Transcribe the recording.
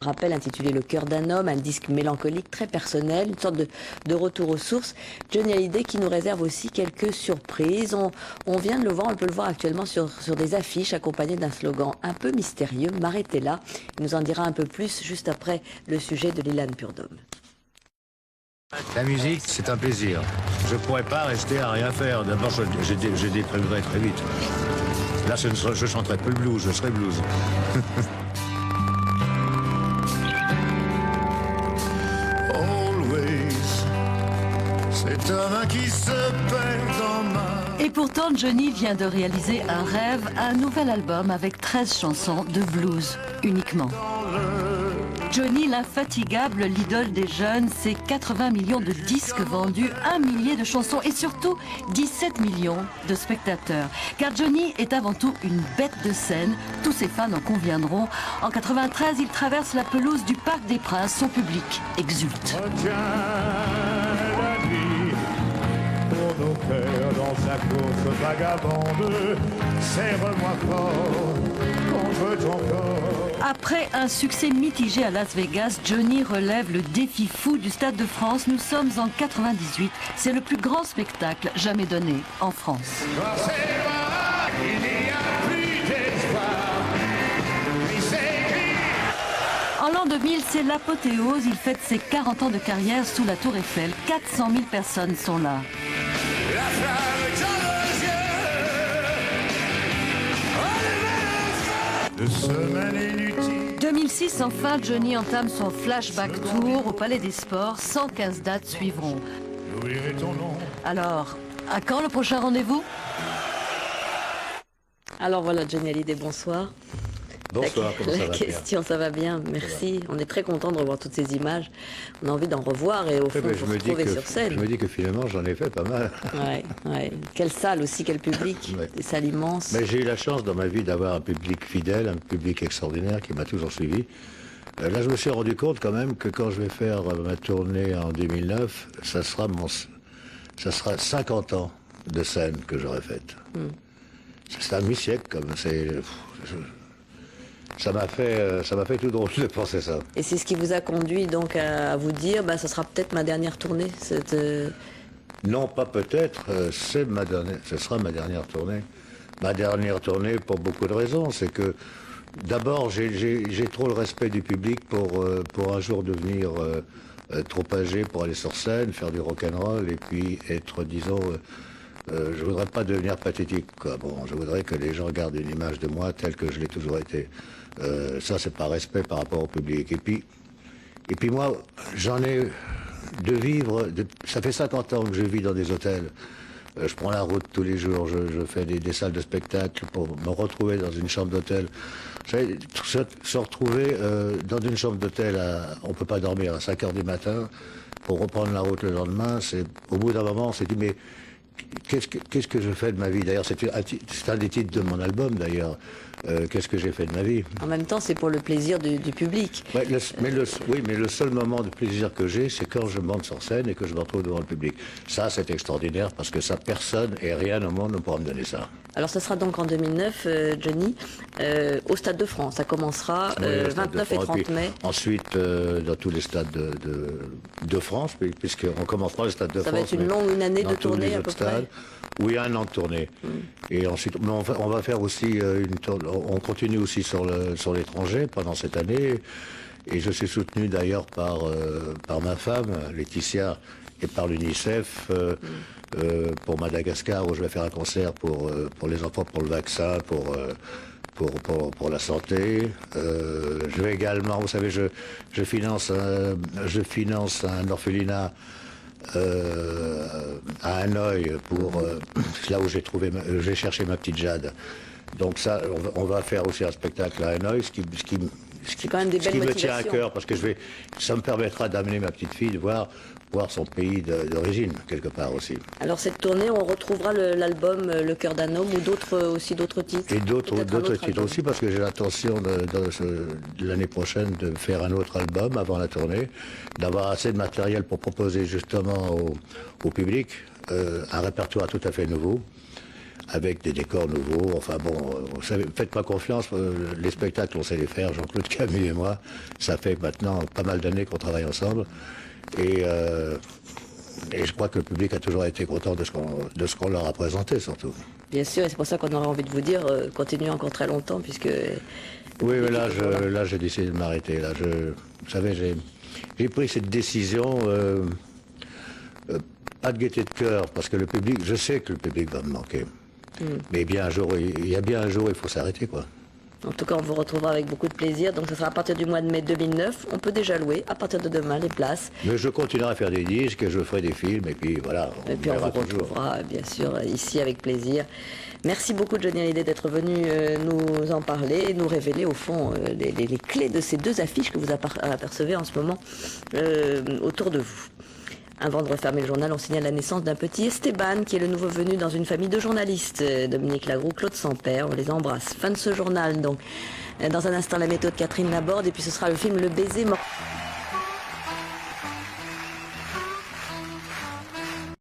rappelle, intitulé Le cœur d'un homme, un disque mélancolique très personnel, une sorte de retour aux sources. Johnny Hallyday qui nous réserve aussi quelques surprises. On vient de le voir, on peut le voir actuellement sur des affiches accompagnées d'un slogan un peu mystérieux, m'arrêtez là. Il nous en dira un peu plus juste après le sujet de Lilan Purdom. La musique, c'est un plaisir. Je ne pourrais pas rester à rien faire. D'abord, je déprimerais très vite. Là, je chanterais plus le blues, je serais blues. Always, c'est un qui se perd dans ma... Et pourtant, Johnny vient de réaliser un rêve, un nouvel album avec 13 chansons de blues uniquement. Johnny, l'infatigable, l'idole des jeunes, c'est 80 millions de disques vendus, 1 millier de chansons et surtout 17 millions de spectateurs. Car Johnny est avant tout une bête de scène, tous ses fans en conviendront. En 93, il traverse la pelouse du Parc des Princes, son public exulte. Retiens la nuit pour nos cœurs dans sa course vagabonde. Serre-moi fort contre ton corps. Après un succès mitigé à Las Vegas, Johnny relève le défi fou du Stade de France. Nous sommes en 98. C'est le plus grand spectacle jamais donné en France. Il n'y a plus d'espoir. En l'an 2000, c'est l'apothéose. Il fête ses 40 ans de carrière sous la Tour Eiffel. 400 000 personnes sont là. La flamme dans les yeux. De semaine inutile. 2006, enfin, Johnny entame son flashback tour au Palais des Sports. 115 dates suivront. J'oublierai ton nom. Alors, à quand le prochain rendez-vous? Alors voilà, Johnny Hallyday, bonsoir. Bonsoir, comment ça va, La question, ça va bien, merci. On est très content de revoir toutes ces images. On a envie d'en revoir et au fond, de se retrouver sur scène. Je me dis que finalement, j'en ai fait pas mal. Ouais. Quelle salle aussi, quel public. Ouais. Des salles immenses. Mais j'ai eu la chance dans ma vie d'avoir un public fidèle, un public extraordinaire qui m'a toujours suivi. Là, je me suis rendu compte quand même que quand je vais faire ma tournée en 2009, ça sera 50 ans de scène que j'aurai faite. C'est un demi-siècle, comme ça m'a fait tout drôle de penser ça. Et c'est ce qui vous a conduit donc à vous dire, ça sera peut-être ma dernière tournée. Non, pas peut-être, ce sera ma dernière tournée. Ma dernière tournée pour beaucoup de raisons. C'est que d'abord, j'ai trop le respect du public pour un jour devenir trop âgé pour aller sur scène, faire du rock'n'roll et puis être, disons, je voudrais pas devenir pathétique, quoi. Bon, je voudrais que les gens gardent une image de moi telle que je l'ai toujours été. Ça, c'est par respect par rapport au public. Et puis moi, j'en ai de vivre. Ça fait 50 ans que je vis dans des hôtels. Je prends la route tous les jours. Je fais des salles de spectacle pour me retrouver dans une chambre d'hôtel. Vous savez, se retrouver dans une chambre d'hôtel, on peut pas dormir à 5 heures du matin pour reprendre la route le lendemain. Au bout d'un moment, on s'est dit mais qu'est-ce que je fais de ma vie? D'ailleurs, c'est un des titres de mon album, d'ailleurs. Qu'est-ce que j'ai fait de ma vie? En même temps, c'est pour le plaisir du public. Ouais, mais le seul moment de plaisir que j'ai, c'est quand je monte sur scène et que je me retrouve devant le public. Ça, c'est extraordinaire parce que ça, personne et rien au monde ne pourra me donner ça. Alors, ça sera donc en 2009, Johnny, au Stade de France. Ça commencera 29 et 30 mai. Ensuite, dans tous les stades de France, puisqu'on commencera le Stade de France. Ça va être une année de tournée à peu près. Oui, un an de tournée. Et ensuite, on va faire aussi on continue aussi sur l'étranger pendant cette année. Et je suis soutenu d'ailleurs par ma femme, Laetitia, et par l'UNICEF, pour Madagascar, où je vais faire un concert pour les enfants, pour le vaccin, pour la santé. Je vais également, vous savez, je finance un orphelinat à Hanoï là où j'ai cherché ma petite Jade. Donc ça, on va faire aussi un spectacle à Hanoï, ce qui quand même des belles me tient à motivations. cœur, parce que ça me permettra d'amener ma petite fille de voir son pays d'origine, quelque part aussi. Alors cette tournée, on retrouvera l'album Le cœur d'un homme ou d'autres titres. Et d'autres titres album. aussi, parce que j'ai l'intention de l'année prochaine de faire un autre album avant la tournée, d'avoir assez de matériel pour proposer justement au public un répertoire tout à fait nouveau. avec des décors nouveaux. Enfin bon, vous savez, faites-moi confiance, les spectacles, on sait les faire, Jean-Claude Camus et moi. Ça fait maintenant pas mal d'années qu'on travaille ensemble. Et je crois que le public a toujours été content de ce qu'on leur a présenté, surtout. Bien sûr, et c'est pour ça qu'on aurait envie de vous dire, continuez encore très longtemps, puisque... Oui, mais là, j'ai décidé de m'arrêter. Là, vous savez, j'ai pris cette décision, pas de gaieté de cœur, parce que le public, je sais que le public va me manquer. Mais bien un jour, il y a bien un jour, il faut s'arrêter, quoi. En tout cas, on vous retrouvera avec beaucoup de plaisir. Donc, ce sera à partir du mois de mai 2009. On peut déjà louer, à partir de demain, les places. Mais je continuerai à faire des disques, je ferai des films, et puis voilà. Et puis, on vous retrouvera, bien sûr, ici avec plaisir. Merci beaucoup, Johnny Hallyday, d'être venu nous en parler et nous révéler, au fond, les clés de ces deux affiches que vous apercevez en ce moment autour de vous. Avant de refermer le journal, on signale la naissance d'un petit Esteban, qui est le nouveau venu dans une famille de journalistes. Dominique Lagroux, Claude Sampère, on les embrasse. Fin de ce journal, donc. Dans un instant, la méthode Catherine Laborde, et puis ce sera le film Le baiser mort.